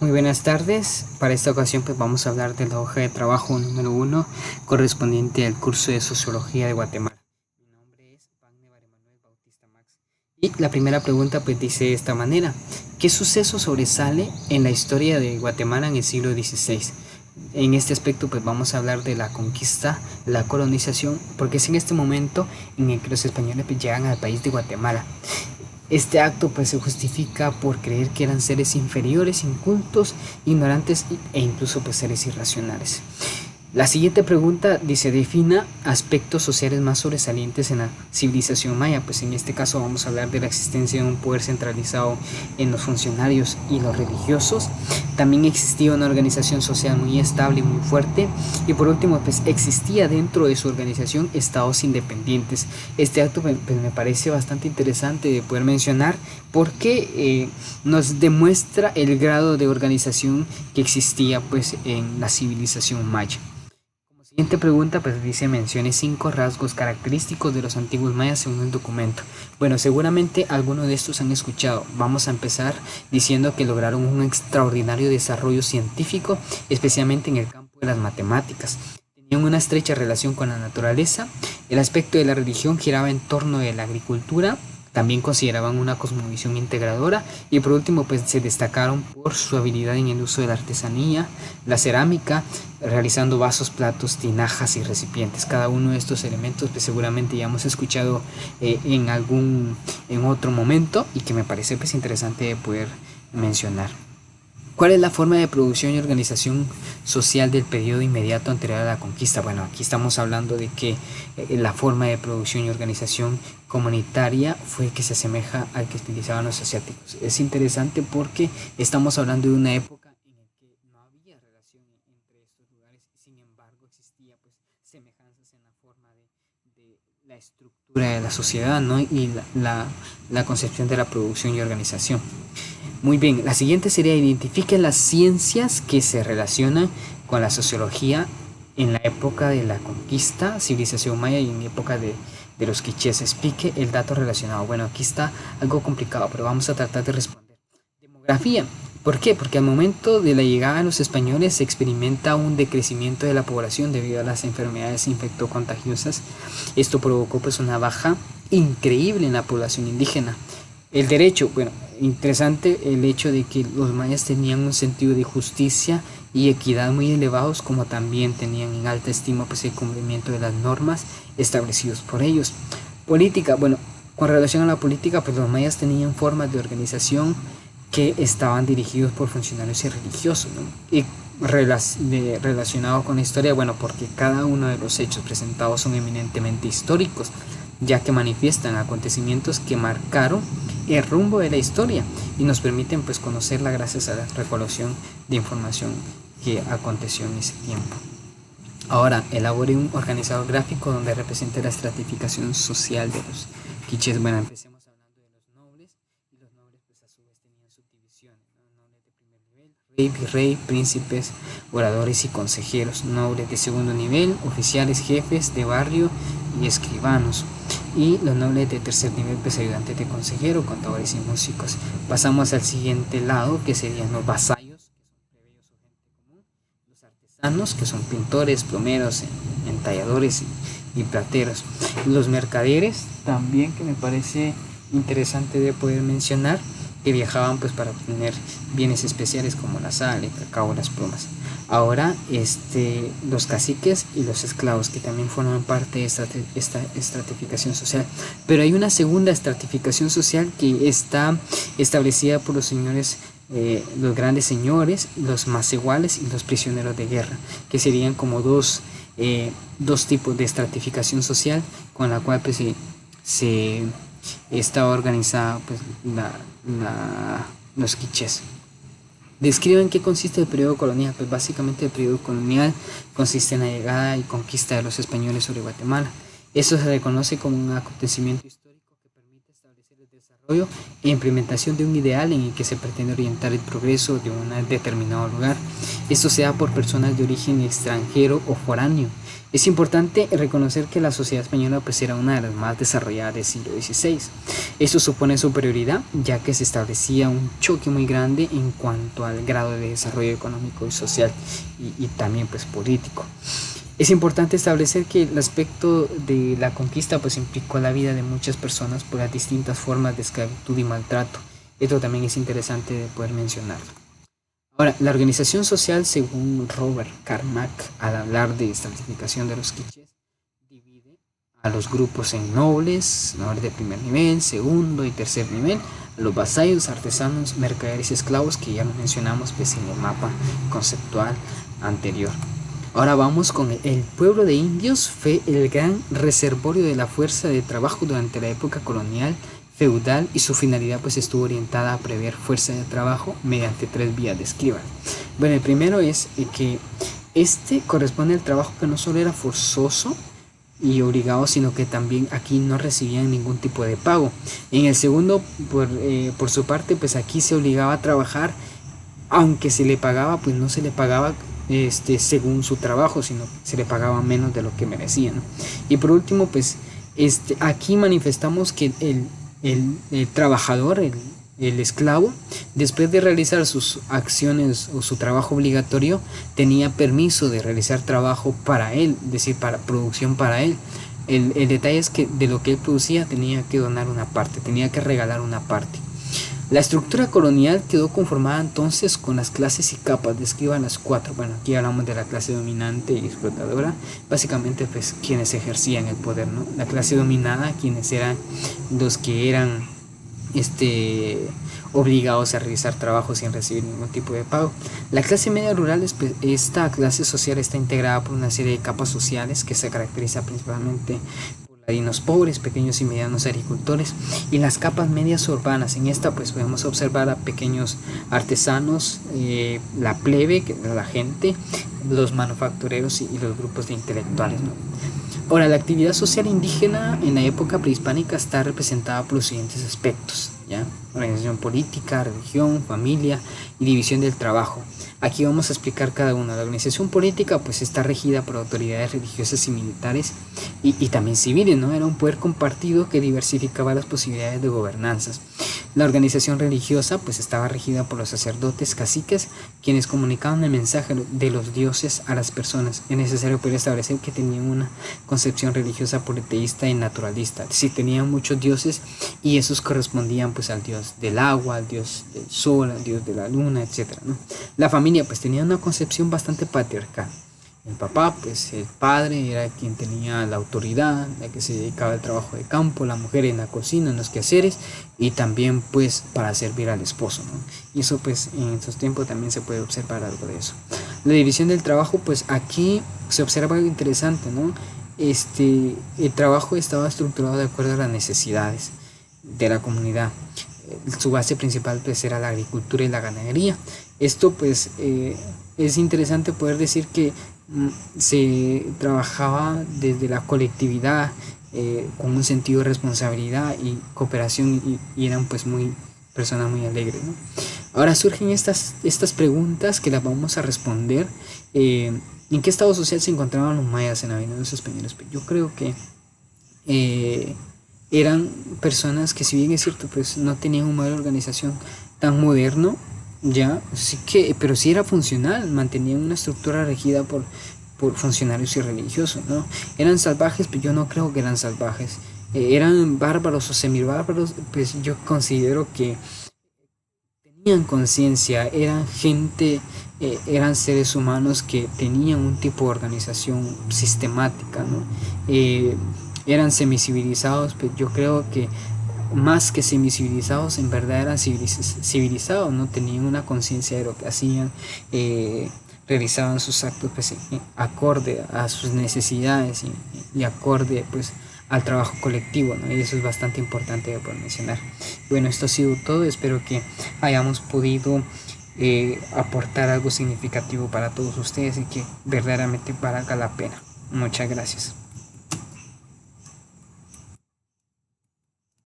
Muy buenas tardes. Para esta ocasión pues vamos a hablar de la hoja de trabajo número 1 correspondiente al curso de Sociología de Guatemala. Mi nombre es Wagner Emanuel Bautista Max. Y la primera pregunta pues dice de esta manera: ¿qué suceso sobresale en la historia de Guatemala en el siglo XVI? En este aspecto pues vamos a hablar de la conquista, la colonización, porque es en este momento en el que los españoles pues, llegan al país de Guatemala. Este acto pues se justifica por creer que eran seres inferiores, incultos, ignorantes e incluso pues seres irracionales. La siguiente pregunta dice: defina aspectos sociales más sobresalientes en la civilización maya. Pues en este caso vamos a hablar de la existencia de un poder centralizado en los funcionarios y los religiosos. También existía una organización social muy estable y muy fuerte. Y por último, pues existía dentro de su organización estados independientes. Este acto pues, me parece bastante interesante de poder mencionar porque nos demuestra el grado de organización que existía pues en la civilización maya. Siguiente pregunta pues dice: mencione 5 rasgos característicos de los antiguos mayas según el documento. Bueno, seguramente algunos de estos han escuchado. Vamos a empezar diciendo que lograron un extraordinario desarrollo científico, especialmente en el campo de las matemáticas. Tenían una estrecha relación con la naturaleza. El aspecto de la religión giraba en torno de la agricultura. También consideraban una cosmovisión integradora y por último pues se destacaron por su habilidad en el uso de la artesanía, la cerámica, realizando vasos, platos, tinajas y recipientes. Cada uno de estos elementos pues seguramente ya hemos escuchado en otro momento y que me parece pues interesante de poder mencionar. ¿Cuál es la forma de producción y organización social del periodo inmediato anterior a la conquista? Bueno, aquí estamos hablando de que la forma de producción y organización comunitaria fue que se asemeja al que utilizaban los asiáticos. Es interesante porque estamos hablando de una época en la que no había relación entre estos lugares, sin embargo existía pues semejanzas en la forma de la estructura de la sociedad, ¿no? Y la concepción de la producción y organización. Muy bien, la siguiente sería: identifique las ciencias que se relacionan con la sociología en la época de la conquista, civilización maya y en época de los quichés. Explique el dato relacionado. Bueno, aquí está algo complicado, pero vamos a tratar de responder. Demografía. ¿Por qué? Porque al momento de la llegada de los españoles se experimenta un decrecimiento de la población debido a las enfermedades infectocontagiosas. Esto provocó pues una baja increíble en la población indígena. El derecho, bueno, interesante el hecho de que los mayas tenían un sentido de justicia y equidad muy elevados, como también tenían en alta estima pues el cumplimiento de las normas establecidas por ellos. Política, bueno, con relación a la política, pues los mayas tenían formas de organización que estaban dirigidos por funcionarios y religiosos, ¿no? Y relacionado con la historia, bueno, porque cada uno de los hechos presentados son eminentemente históricos, ya que manifiestan acontecimientos que marcaron el rumbo de la historia y nos permiten pues conocerla gracias a la recolección de información que aconteció en ese tiempo. Ahora, elabore un organizador gráfico donde represente la estratificación social de los quichés. Bueno, empecemos hablando de los nobles, y los nobles pues a su vez tenían subdivisiones, ¿no? Nobles de primer nivel: rey, virrey, príncipes, oradores y consejeros. Nobles de segundo nivel: oficiales, jefes de barrio y escribanos. Y los nobles de tercer nivel pues ayudantes de consejero, contadores y músicos. Pasamos al siguiente lado, que serían los vasallos, que son plebeyos o gente común; los artesanos, que son pintores, plomeros, entalladores y plateros; los mercaderes también, que me parece interesante de poder mencionar, que viajaban pues para obtener bienes especiales como la sal, el cacao, las plumas. Ahora los caciques y los esclavos, que también forman parte de esta estratificación social. Pero hay una segunda estratificación social que está establecida por los señores, los grandes señores, los macehuales y los prisioneros de guerra, que serían como dos tipos de estratificación social con la cual pues, se está organizada pues, los quichés. Describen qué consiste el periodo colonial. Pues básicamente el periodo colonial consiste en la llegada y conquista de los españoles sobre Guatemala. Eso se reconoce como un acontecimiento histórico que permite establecer el desarrollo e implementación de un ideal en el que se pretende orientar el progreso de un determinado lugar. Esto se da por personas de origen extranjero o foráneo. Es importante reconocer que la sociedad española pues era una de las más desarrolladas del siglo XVI. Eso supone superioridad, ya que se establecía un choque muy grande en cuanto al grado de desarrollo económico y social y también pues político. Es importante establecer que el aspecto de la conquista pues implicó la vida de muchas personas por las distintas formas de esclavitud y maltrato. Esto también es interesante de poder mencionar. Ahora, la organización social, según Robert Carmack, al hablar de estratificación de los quichés, divide a los grupos en nobles de primer nivel, segundo y tercer nivel, los vasallos, artesanos, mercaderes y esclavos, que ya lo mencionamos pues, en el mapa conceptual anterior. Ahora vamos con el pueblo de indios. Fue el gran reservorio de la fuerza de trabajo durante la época colonial feudal y su finalidad pues estuvo orientada a prever fuerza de trabajo mediante 3 vías de escriba. Bueno, el primero es que este corresponde al trabajo que no solo era forzoso y obligado, sino que también aquí no recibían ningún tipo de pago. En el segundo, por su parte, pues aquí se obligaba a trabajar, aunque se le pagaba, pues no se le pagaba según su trabajo, sino se le pagaba menos de lo que merecía, ¿no? Y por último, pues aquí manifestamos que el trabajador, el esclavo, después de realizar sus acciones o su trabajo obligatorio, tenía permiso de realizar trabajo para él, es decir, para producción para él. El detalle es que de lo que él producía tenía que donar una parte, tenía que regalar una parte. La estructura colonial quedó conformada entonces con las clases y capas, describan las 4. Bueno, aquí hablamos de la clase dominante y explotadora, básicamente pues quienes ejercían el poder, ¿no? La clase dominada, quienes eran los que eran obligados a realizar trabajo sin recibir ningún tipo de pago. La clase media rural, pues, esta clase social está integrada por una serie de capas sociales que se caracteriza principalmente ladinos pobres, pequeños y medianos agricultores, y las capas medias urbanas. En esta pues podemos observar a pequeños artesanos, la plebe, que es la gente, los manufactureros y los grupos de intelectuales, ¿no? Ahora, la actividad social indígena en la época prehispánica está representada por los siguientes aspectos, ¿ya? Organización política, religión, familia y división del trabajo. Aquí vamos a explicar cada una. La organización política pues está regida por autoridades religiosas y militares y también civiles, ¿no? Era un poder compartido que diversificaba las posibilidades de gobernanzas. La organización religiosa pues estaba regida por los sacerdotes, caciques, quienes comunicaban el mensaje de los dioses a las personas. Es necesario poder establecer que tenían una concepción religiosa politeísta y naturalista, es decir, tenían muchos dioses y esos correspondían pues al dios del agua, al dios del sol, al dios de la luna, etc., ¿no? La familia pues tenía una concepción bastante patriarcal. El papá, pues el padre era quien tenía la autoridad, la que se dedicaba al trabajo de campo, la mujer en la cocina, en los quehaceres y también pues para servir al esposo, ¿no? Y eso pues en estos tiempos también se puede observar algo de eso. La división del trabajo, pues aquí se observa algo interesante, ¿no? El trabajo estaba estructurado de acuerdo a las necesidades de la comunidad. Su base principal pues era la agricultura y la ganadería. Esto pues es interesante poder decir que se trabajaba desde la colectividad, con un sentido de responsabilidad y cooperación y eran pues personas muy alegres, ¿no? Ahora surgen estas preguntas que las vamos a responder. ¿En qué estado social se encontraban los mayas en la vida de los españoles? Yo creo que eran personas que, si bien es cierto, pues no tenían un modelo de organización tan moderno, ya, sí que, pero sí era funcional, mantenían una estructura regida por funcionarios y religiosos, ¿no? Eran salvajes, pero yo no creo que eran salvajes. Eran bárbaros o semibárbaros, pues yo considero que tenían conciencia, eran gente, eran seres humanos que tenían un tipo de organización sistemática, ¿no? Eran semicivilizados, pero yo creo que más que semicivilizados, en verdad eran civilizados, ¿no? Tenían una conciencia de lo que hacían, realizaban sus actos pues, acorde a sus necesidades y acorde pues al trabajo colectivo, ¿no? Y eso es bastante importante de poder mencionar. Bueno, esto ha sido todo, espero que hayamos podido aportar algo significativo para todos ustedes y que verdaderamente valga la pena. Muchas gracias.